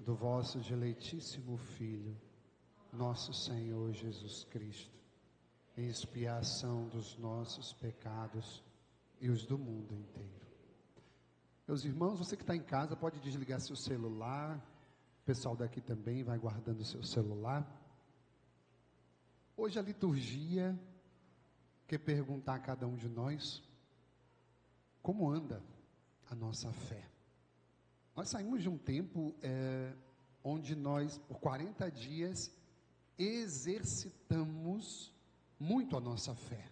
do vosso diletíssimo Filho, nosso Senhor Jesus Cristo, em expiação dos nossos pecados e os do mundo inteiro. Meus irmãos, você que está em casa pode desligar seu celular, o pessoal daqui também vai guardando seu celular. Hoje a liturgia quer perguntar a cada um de nós, como anda a nossa fé? Nós saímos de um tempo onde nós, por 40 dias, exercitamos muito a nossa fé.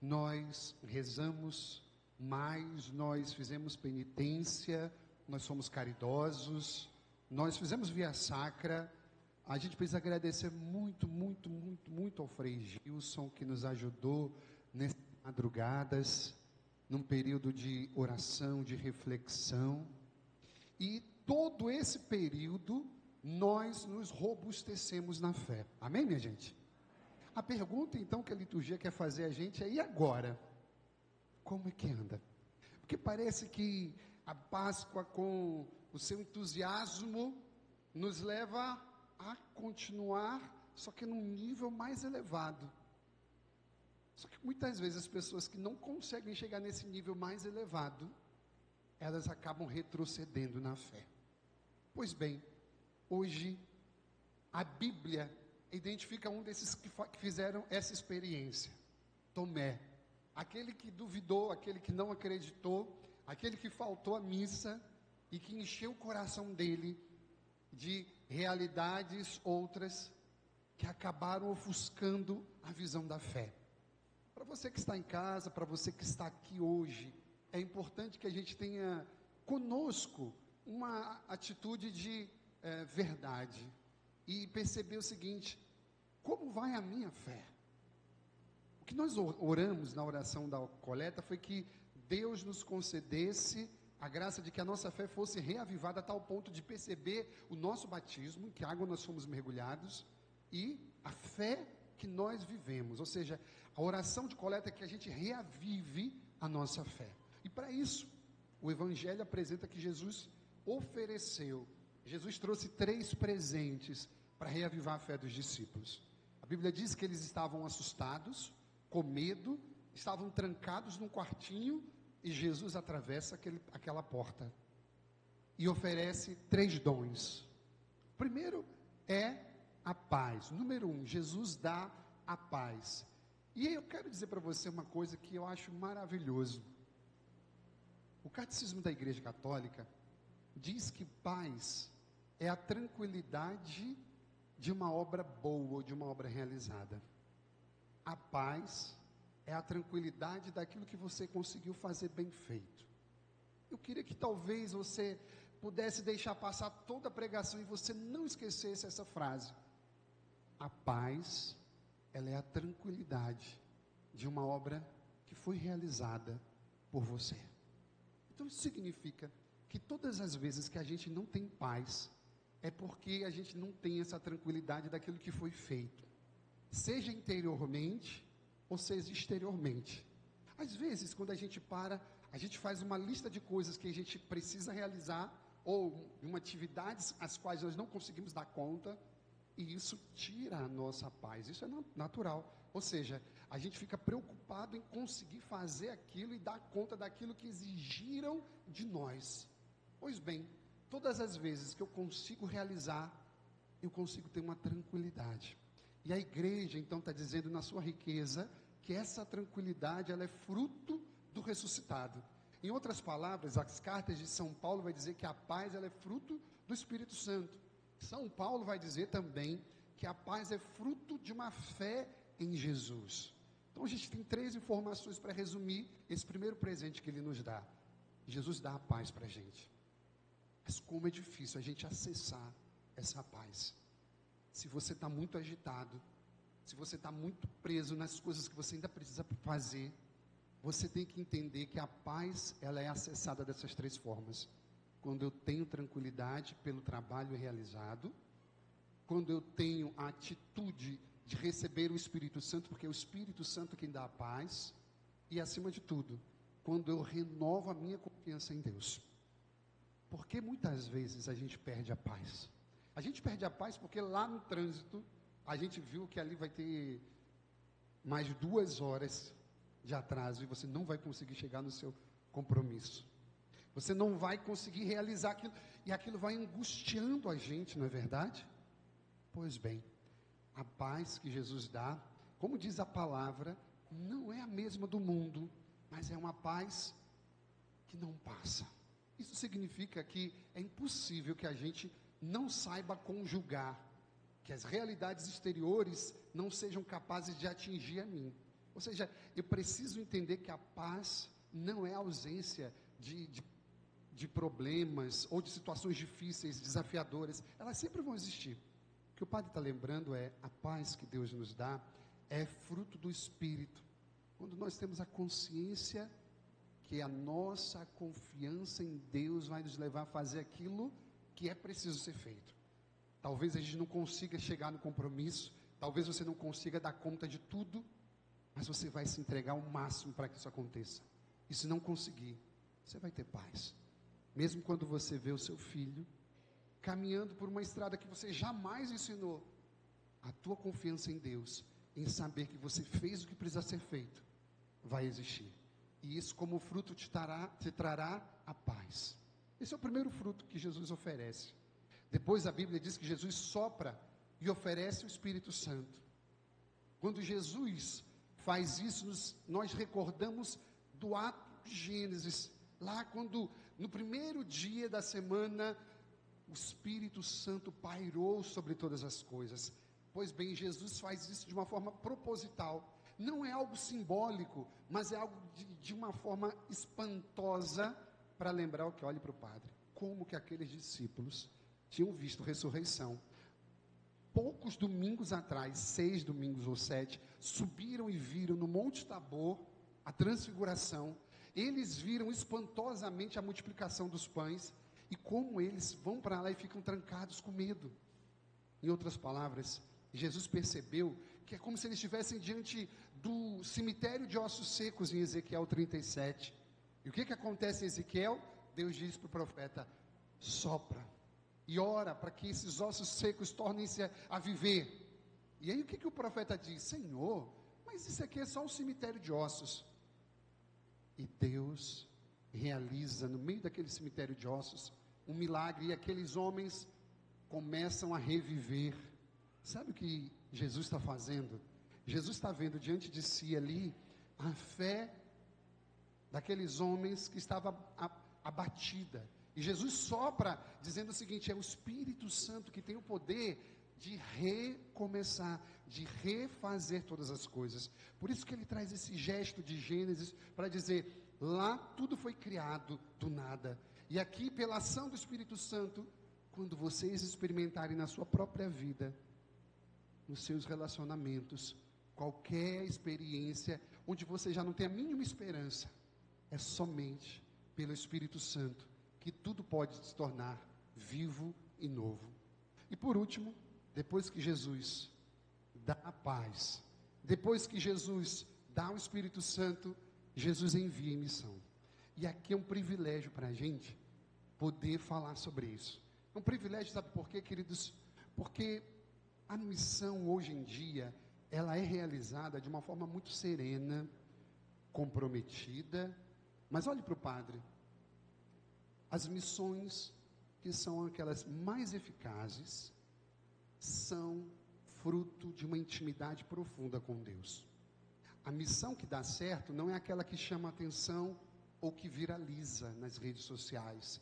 Nós rezamos mais, nós fizemos penitência, nós somos caridosos, nós fizemos via sacra. A gente precisa agradecer muito ao Frei Gilson, que nos ajudou nessas madrugadas, num período de oração, de reflexão. E todo esse período, nós nos robustecemos na fé. Amém, minha gente? A pergunta, então, que a liturgia quer fazer a gente é: e agora? Como é que anda? Porque parece que a Páscoa, com o seu entusiasmo, nos leva a continuar, só que num nível mais elevado. Só que muitas vezes as pessoas que não conseguem chegar nesse nível mais elevado, elas acabam retrocedendo na fé. Pois bem, hoje a Bíblia identifica um desses que fizeram essa experiência: Tomé, aquele que duvidou, aquele que não acreditou, aquele que faltou à missa e que encheu o coração dele de realidades outras que acabaram ofuscando a visão da fé. Para você que está em casa, para você que está aqui hoje, é importante que a gente tenha conosco uma atitude de verdade e perceber o seguinte: como vai a minha fé? O que nós oramos na oração da coleta foi que Deus nos concedesse a graça de que a nossa fé fosse reavivada a tal ponto de perceber o nosso batismo, em que água nós fomos mergulhados, e a fé que nós vivemos. Ou seja, a oração de coleta é que a gente reavive a nossa fé. E para isso, o Evangelho apresenta que Jesus ofereceu, Jesus trouxe 3 presentes para reavivar a fé dos discípulos. A Bíblia diz que eles estavam assustados, com medo, estavam trancados num quartinho, e Jesus atravessa aquela porta e oferece 3 dons. O primeiro é a paz. Número 1, Jesus dá a paz. E eu quero dizer para você uma coisa que eu acho maravilhoso. O Catecismo da Igreja Católica diz que paz é a tranquilidade de uma obra boa, de uma obra realizada. A paz é a tranquilidade daquilo que você conseguiu fazer bem feito. Eu queria que talvez você pudesse deixar passar toda a pregação e você não esquecesse essa frase. A paz, ela é a tranquilidade de uma obra que foi realizada por você. Então isso significa que todas as vezes que a gente não tem paz, é porque a gente não tem essa tranquilidade daquilo que foi feito, seja interiormente ou seja exteriormente. Às vezes, quando a gente faz uma lista de coisas que a gente precisa realizar, ou uma atividades às quais nós não conseguimos dar conta, e isso tira a nossa paz. Isso é natural. Ou seja, a gente fica preocupado em conseguir fazer aquilo e dar conta daquilo que exigiram de nós. Pois bem, todas as vezes que eu consigo realizar, eu consigo ter uma tranquilidade. E a igreja então está dizendo na sua riqueza que essa tranquilidade ela é fruto do ressuscitado. Em outras palavras, as cartas de São Paulo vai dizer que a paz ela é fruto do Espírito Santo. São Paulo vai dizer também que a paz é fruto de uma fé em Jesus. Então a gente tem 3 informações para resumir esse primeiro presente que ele nos dá. Jesus dá a paz para a gente. Mas como é difícil a gente acessar essa paz. Se você está muito agitado, se você está muito preso nas coisas que você ainda precisa fazer, você tem que entender que a paz, ela é acessada dessas 3 formas. Quando eu tenho tranquilidade pelo trabalho realizado, quando eu tenho a atitude de receber o Espírito Santo, porque é o Espírito Santo quem dá a paz, e acima de tudo, quando eu renovo a minha confiança em Deus. Porque muitas vezes a gente perde a paz. A gente perde a paz porque lá no trânsito, a gente viu que ali vai ter mais 2 horas de atraso e você não vai conseguir chegar no seu compromisso. Você não vai conseguir realizar aquilo, e aquilo vai angustiando a gente, não é verdade? Pois bem, a paz que Jesus dá, como diz a palavra, não é a mesma do mundo, mas é uma paz que não passa. Isso significa que é impossível que a gente não saiba conjugar, que as realidades exteriores não sejam capazes de atingir a mim. Ou seja, eu preciso entender que a paz não é a ausência de problemas ou de situações difíceis, desafiadoras. Elas sempre vão existir. O que o Padre está lembrando é a paz que Deus nos dá é fruto do Espírito. Quando nós temos a consciência que a nossa confiança em Deus vai nos levar a fazer aquilo que é preciso ser feito. Talvez a gente não consiga chegar no compromisso, talvez você não consiga dar conta de tudo, mas você vai se entregar ao máximo para que isso aconteça. E se não conseguir, você vai ter paz. Mesmo quando você vê o seu filho caminhando por uma estrada que você jamais ensinou, a tua confiança em Deus, em saber que você fez o que precisa ser feito, vai existir. E isso como fruto te trará a paz. Esse é o primeiro fruto que Jesus oferece. Depois a Bíblia diz que Jesus sopra e oferece o Espírito Santo. Quando Jesus faz isso, nós recordamos do ato de Gênesis, lá quando no primeiro dia da semana, o Espírito Santo pairou sobre todas as coisas. Pois bem, Jesus faz isso de uma forma proposital. Não é algo simbólico, mas é algo de uma forma espantosa, para lembrar o que? Olhe para o Padre, como que aqueles discípulos tinham visto ressurreição. Poucos domingos atrás, 6 domingos ou 7, subiram e viram no Monte Tabor a transfiguração. Eles viram espantosamente a multiplicação dos pães, e como eles vão para lá e ficam trancados com medo. Em outras palavras, Jesus percebeu que é como se eles estivessem diante do cemitério de ossos secos em Ezequiel 37. E o que acontece em Ezequiel? Deus diz para o profeta: sopra e ora para que esses ossos secos tornem-se a viver. E aí o que o profeta diz? Senhor, mas isso aqui é só um cemitério de ossos. E Deus realiza no meio daquele cemitério de ossos um milagre, e aqueles homens começam a reviver. Sabe o que Jesus está fazendo? Jesus está vendo diante de si ali a fé daqueles homens que estava abatida. E Jesus sopra dizendo o seguinte: é o Espírito Santo que tem o poder de recomeçar, de refazer todas as coisas. Por isso que ele traz esse gesto de Gênesis para dizer: lá tudo foi criado do nada. E aqui, pela ação do Espírito Santo, quando vocês experimentarem na sua própria vida, nos seus relacionamentos, qualquer experiência onde você já não tem a mínima esperança, é somente pelo Espírito Santo que tudo pode se tornar vivo e novo. E por último, depois que Jesus dá a paz, depois que Jesus dá o Espírito Santo, Jesus envia em missão. E aqui é um privilégio para a gente poder falar sobre isso. É um privilégio, sabe por quê, queridos? Porque a missão hoje em dia, ela é realizada de uma forma muito serena, comprometida. Mas olhe para o Padre, as missões que são aquelas mais eficazes, são fruto de uma intimidade profunda com Deus. A missão que dá certo não é aquela que chama atenção ou que viraliza nas redes sociais,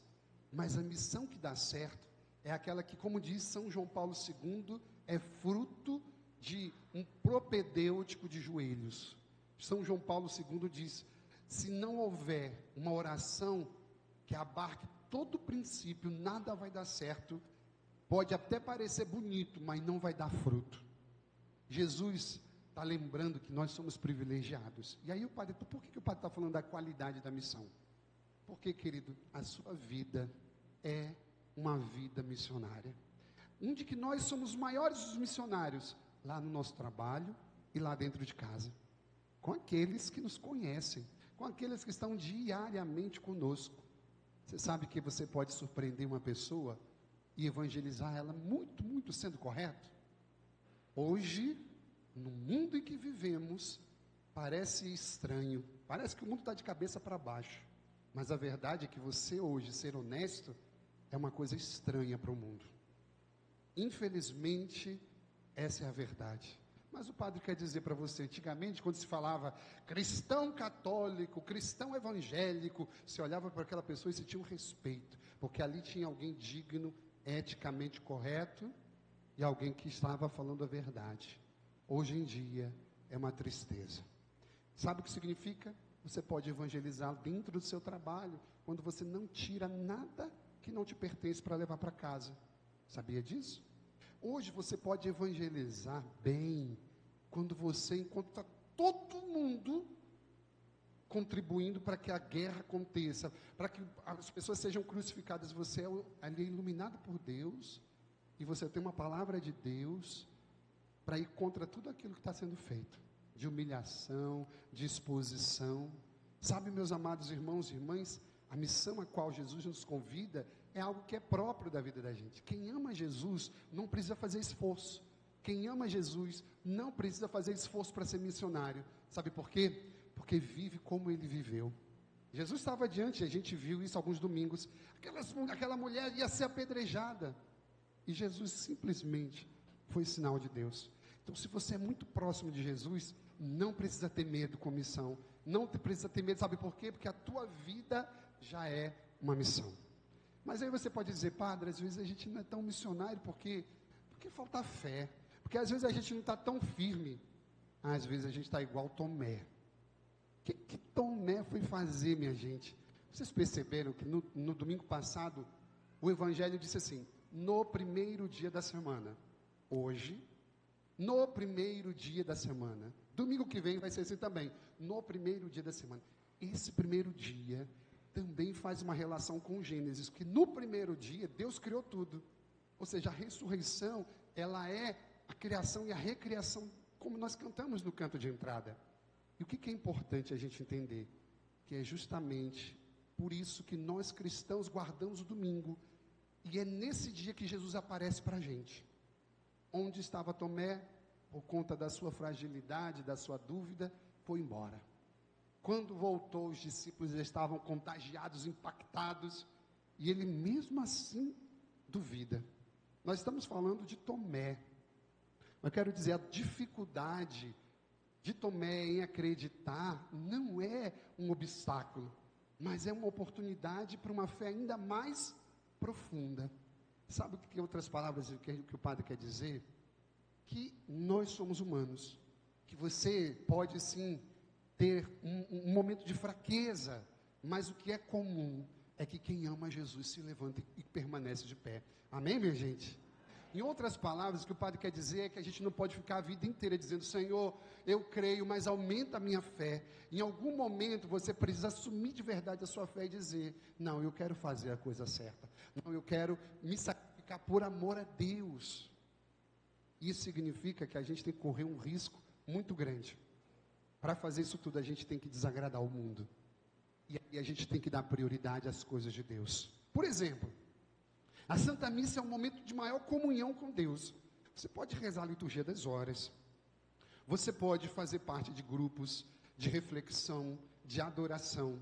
mas a missão que dá certo é aquela que, como diz São João Paulo II, é fruto de um propedêutico de joelhos. São João Paulo II diz: se não houver uma oração que abarque todo o princípio, nada vai dar certo. Pode até parecer bonito, mas não vai dar fruto. Jesus está lembrando que nós somos privilegiados. E aí o Padre, por que o Padre está falando da qualidade da missão? Porque, querido, a sua vida é uma vida missionária. Onde que nós somos os maiores dos missionários? Lá no nosso trabalho e lá dentro de casa. Com aqueles que nos conhecem, com aqueles que estão diariamente conosco. Você sabe que você pode surpreender uma pessoa e evangelizar ela muito, muito sendo correto? Hoje, no mundo em que vivemos, parece estranho, parece que o mundo está de cabeça para baixo, mas a verdade é que você hoje ser honesto é uma coisa estranha para o mundo. Infelizmente, essa é a verdade. Mas o padre quer dizer para você, antigamente, quando se falava cristão católico, cristão evangélico, você olhava para aquela pessoa e você tinha um respeito, porque ali tinha alguém digno, eticamente correto, e alguém que estava falando a verdade. Hoje em dia, é uma tristeza. Sabe o que significa? Você pode evangelizar dentro do seu trabalho, quando você não tira nada que não te pertence para levar para casa. Sabia disso? Hoje você pode evangelizar bem, quando você encontra todo mundo contribuindo para que a guerra aconteça, para que as pessoas sejam crucificadas. Você é ali iluminado por Deus, e você tem uma palavra de Deus para ir contra tudo aquilo que está sendo feito, de humilhação, de exposição. Sabe, meus amados irmãos e irmãs, a missão a qual Jesus nos convida é algo que é próprio da vida da gente. Quem ama Jesus não precisa fazer esforço. Quem ama Jesus não precisa fazer esforço para ser missionário. Sabe por quê? Porque vive como ele viveu. Jesus estava adiante, a gente viu isso alguns domingos. Aquela mulher ia ser apedrejada. E Jesus simplesmente foi sinal de Deus. Então, se você é muito próximo de Jesus, não precisa ter medo com missão. Não precisa ter medo, sabe por quê? Porque a tua vida já é uma missão. Mas aí você pode dizer, padre, às vezes a gente não é tão missionário porque falta fé. Porque às vezes a gente não está tão firme. Às vezes a gente está igual Tomé. O que Tomé foi fazer, minha gente? Vocês perceberam que no domingo passado, o Evangelho disse assim, no primeiro dia da semana. Hoje, no primeiro dia da semana. Domingo que vem vai ser assim também. No primeiro dia da semana. Esse primeiro dia também faz uma relação com Gênesis, que no primeiro dia Deus criou tudo. Ou seja, a ressurreição, ela é a criação e a recriação, como nós cantamos no canto de entrada. E o que é importante a gente entender? Que é justamente por isso que nós cristãos guardamos o domingo, e é nesse dia que Jesus aparece para a gente. Onde estava Tomé, por conta da sua fragilidade, da sua dúvida, foi embora. Quando voltou, os discípulos estavam contagiados, impactados, e ele mesmo assim duvida. Nós estamos falando de Tomé. Eu quero dizer, a dificuldade de Tomé em acreditar não é um obstáculo, mas é uma oportunidade para uma fé ainda mais profunda. Sabe o que outras palavras que o padre quer dizer? Que nós somos humanos, que você pode sim ter um momento de fraqueza, mas o que é comum é que quem ama Jesus se levanta e permanece de pé. Amém, minha gente? Em outras palavras, o que o padre quer dizer é que a gente não pode ficar a vida inteira dizendo, Senhor, eu creio, mas aumenta a minha fé. Em algum momento você precisa assumir de verdade a sua fé e dizer, não, eu quero fazer a coisa certa. Não, eu quero me sacrificar por amor a Deus. Isso significa que a gente tem que correr um risco muito grande. Para fazer isso tudo, a gente tem que desagradar o mundo. E aí a gente tem que dar prioridade às coisas de Deus. Por exemplo, a Santa Missa é um momento de maior comunhão com Deus. Você pode rezar a liturgia das horas. Você pode fazer parte de grupos de reflexão, de adoração.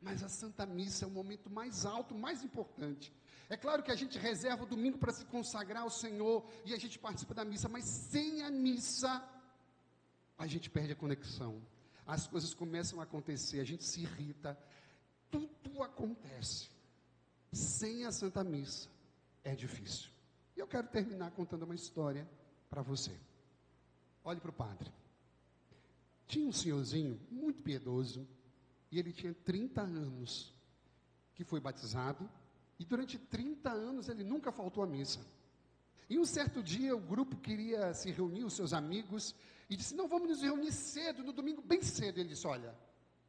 Mas a Santa Missa é o momento mais alto, mais importante. É claro que a gente reserva o domingo para se consagrar ao Senhor e a gente participa da missa, mas sem a missa a gente perde a conexão. As coisas começam a acontecer, a gente se irrita, tudo acontece. Sem a Santa Missa é difícil. E eu quero terminar contando uma história para você. Olhe para o padre. Tinha um senhorzinho muito piedoso, e ele tinha 30 anos, que foi batizado, e durante 30 anos ele nunca faltou à missa. E um certo dia o grupo queria se reunir, os seus amigos, e disse, não, vamos nos reunir cedo, no domingo bem cedo. Ele disse, olha,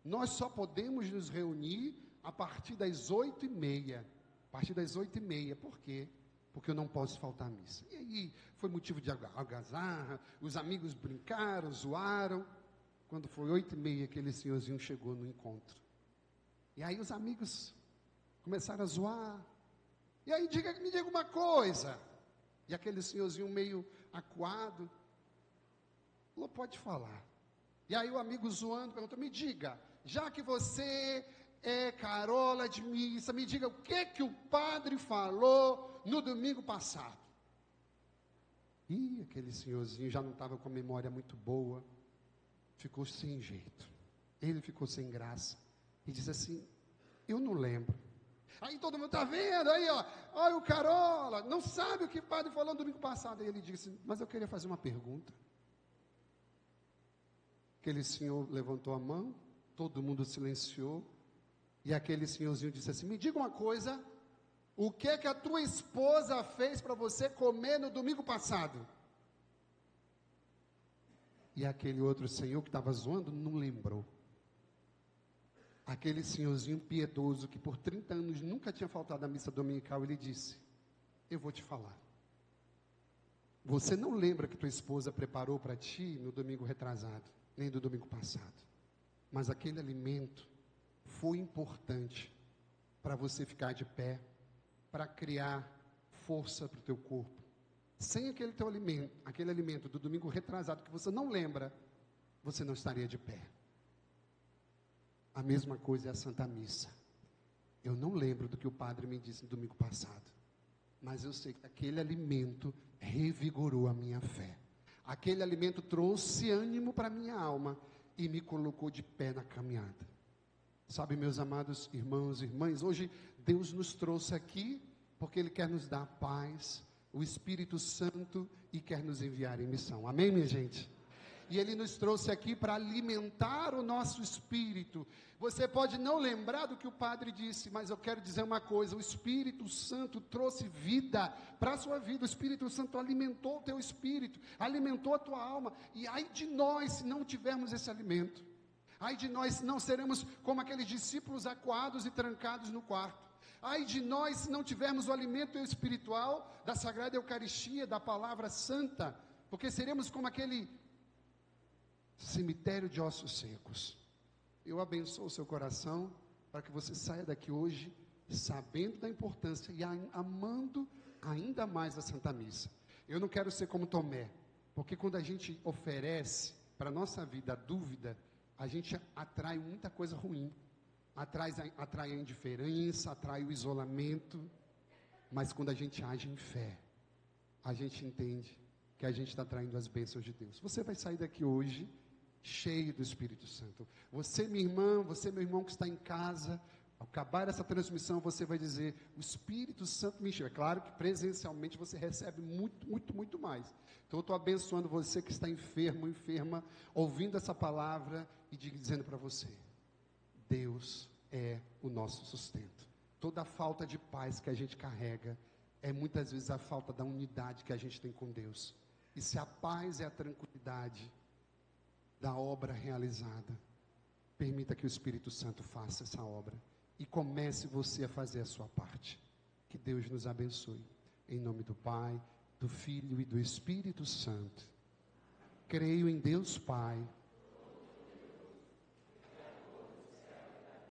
nós só podemos nos reunir a partir das 8h30. A partir das 8h30, por quê? Porque eu não posso faltar à missa. E aí foi motivo de algazarra, os amigos brincaram, zoaram. Quando foi 8h30, aquele senhorzinho chegou no encontro. E aí os amigos Começaram a zoar. E aí, me diga uma coisa. E aquele senhorzinho meio acuado falou, pode falar. E aí o amigo zoando perguntou, me diga, já que você é carola de missa, me diga o que o padre falou no domingo passado. E aquele senhorzinho já não estava com a memória muito boa, ficou sem jeito. Ele ficou sem graça e disse assim, eu não lembro. Aí todo mundo está vendo, aí ó, olha o carola, não sabe o que o padre falou no domingo passado. Aí ele disse, mas eu queria fazer uma pergunta. Aquele senhor levantou a mão, todo mundo silenciou, e aquele senhorzinho disse assim, me diga uma coisa, o que a tua esposa fez para você comer no domingo passado? E aquele outro senhor que estava zoando, não lembrou. Aquele senhorzinho piedoso, que por 30 anos nunca tinha faltado à missa dominical, ele disse, eu vou te falar. Você não lembra que tua esposa preparou para ti no domingo retrasado, nem do domingo passado. Mas aquele alimento foi importante para você ficar de pé, para criar força para o teu corpo. Sem aquele alimento do domingo retrasado que você não lembra, você não estaria de pé. A mesma coisa é a Santa Missa. Eu não lembro do que o padre me disse no domingo passado, mas eu sei que aquele alimento revigorou a minha fé. Aquele alimento trouxe ânimo para a minha alma e me colocou de pé na caminhada. Sabe, meus amados irmãos e irmãs, hoje Deus nos trouxe aqui porque Ele quer nos dar paz, o Espírito Santo, e quer nos enviar em missão. Amém, minha gente? E Ele nos trouxe aqui para alimentar o nosso espírito. Você pode não lembrar do que o padre disse, mas eu quero dizer uma coisa, o Espírito Santo trouxe vida para a sua vida, o Espírito Santo alimentou o teu espírito, alimentou a tua alma, e ai de nós se não tivermos esse alimento, ai de nós se não seremos como aqueles discípulos acuados e trancados no quarto, ai de nós se não tivermos o alimento espiritual da Sagrada Eucaristia, da Palavra Santa, porque seremos como aquele cemitério de ossos secos. Eu abençoo o seu coração, para que você saia daqui hoje, sabendo da importância e amando ainda mais a Santa Missa. Eu não quero ser como Tomé, porque quando a gente oferece para a nossa vida a dúvida, a gente atrai muita coisa ruim, atrai a indiferença, atrai o isolamento, mas quando a gente age em fé, a gente entende que a gente está atraindo as bênçãos de Deus. Você vai sair daqui hoje cheio do Espírito Santo. Você, minha irmã, você, meu irmão que está em casa, ao acabar essa transmissão, você vai dizer, o Espírito Santo me encheu. É claro que presencialmente você recebe muito, muito, muito mais. Então eu estou abençoando você que está enfermo, enferma, ouvindo essa palavra e dizendo para você, Deus é o nosso sustento. Toda a falta de paz que a gente carrega é muitas vezes a falta da unidade que a gente tem com Deus. E se a paz é a tranquilidade da obra realizada, permita que o Espírito Santo faça essa obra e comece você a fazer a sua parte. Que Deus nos abençoe. Em nome do Pai, do Filho e do Espírito Santo. Creio em Deus Pai,